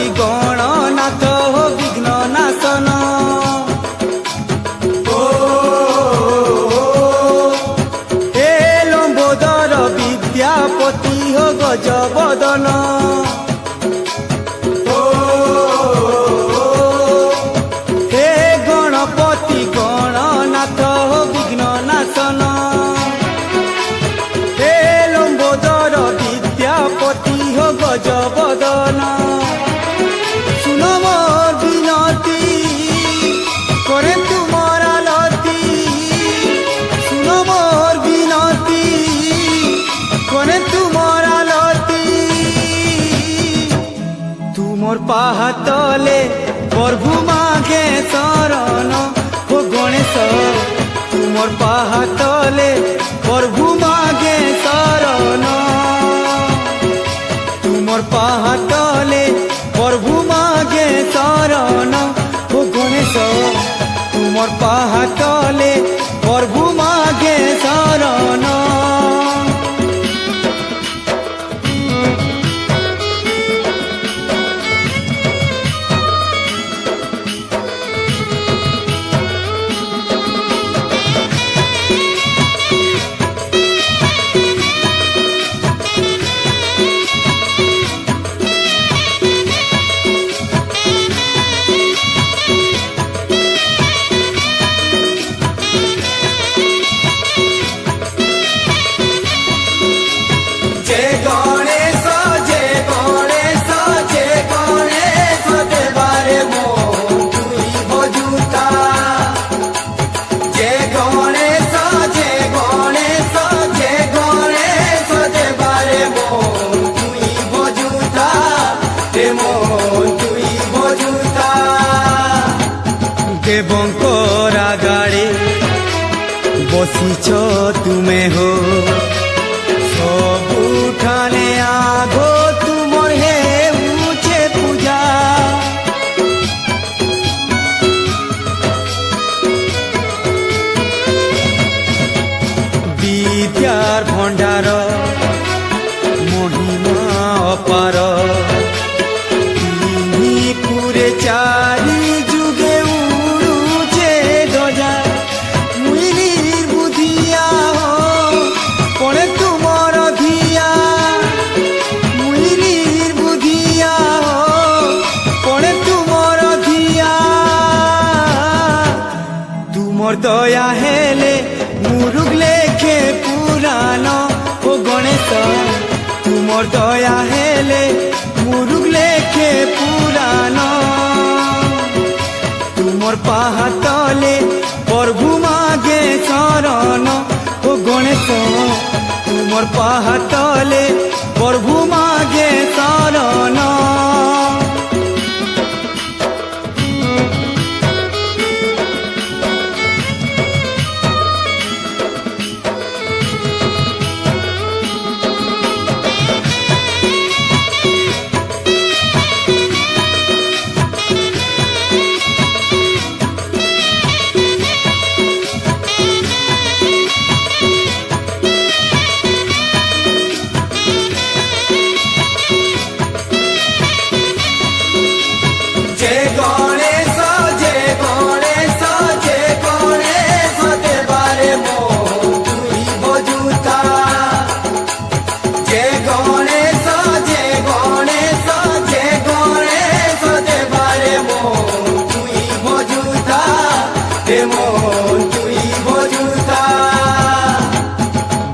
ଗଣପତି ଗଣନାଥ ବିଘ୍ନ ନାଶନ ହେ ଲମ୍ବୋଦର ବିଦ୍ୟାପତି ହୋ ଗଜବଦନ ହେ ଗଣପତି ଗଣନାଥ ବିଘ୍ନ ନାଶନ ହେ ଲମ୍ବୋଦର বিদ্যাপতি হো গজবদন শুনো মোর বিনতি করে তোমার আলতি শুনো মোর বিনতি করে তোমার আলতি তুমর পাহাতলে প্রভু মাগে শরণ ও গণেশ তুমর পাহাতলে প্রভু মাগে শরণ तुमर पाहातले प्रभु मागे शरण हो गणेश तुमर पाहातले प्रभु मागे शरण দেবঙ্কর আগাড়ে বসিছ তুমি হো সবুঠানে আগ তুমর হে উঠে পূজা বিদ্যার ভণ্ডার মহিমা অপার পুরে চারি যুগে উড়ুছে ধ্বজা মুই নির্বুধিয়া পড়ে তুমর ধিয়া মুই নির্বুধিয়া পড়ে তুমর ধিয়া তুমর দয়া হেলে মুরুগ লেখে পুরাণ ও গণেশ তুমর দয়া হেলে মুরুগ লেখে পুরাণ তুমর পাহাতলে প্রভু মাগে শরণ ও গণেশ তুমর পাহাতলে প্রভু মাগে শরণ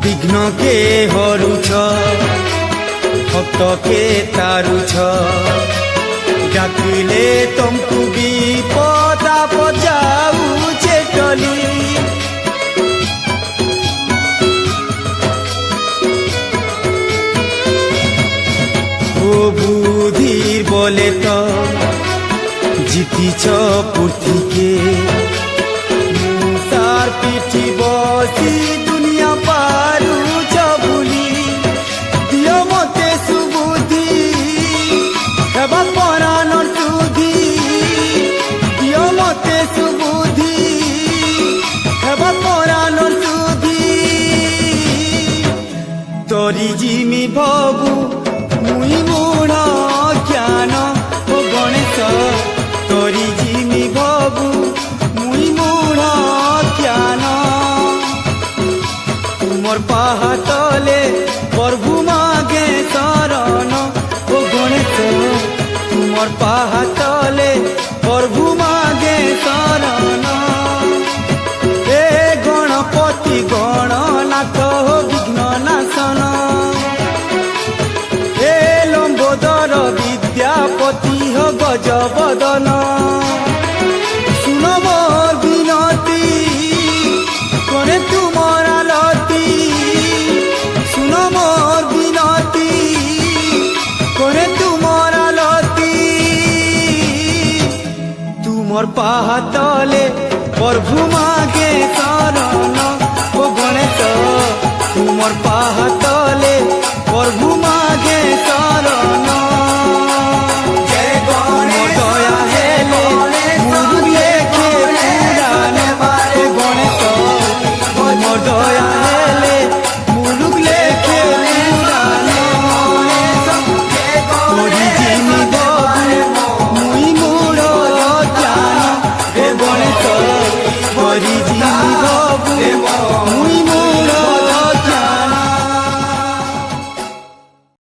বিঘ্ন কে হরুছ ভক্ত কে তারুছ ডাকিলে তমকু বিপদ আপদ যাউছে টলি ও বুধির বলে তো জিতিছ পৃথিকে মুসার পিঠি বসি দুনিয়া পারুছ বুলি দিও মতে সুবুদ্ধি হেবা পরাণর সুধি দিও মতে সুবুদ্ধি হেবা পরাণর সুধি তরি জিমি ভবু মুই মূঢ় জ্ঞান ও পাহাতলে প্রভু মাগে শরণ ও গণেশ তোমার পাহাতলে প্রভু মাগে শরণ হে গণপতি গণনাথ বিঘ্ন নাশন হে লম্বোদর বিদ্যাপতি হো গজবদন শুন মোর বিনতি করে তোমার আলতি শুন মোর বিনতি করে তোমার আলতি তোমার পাহাতলে প্রভু মাগে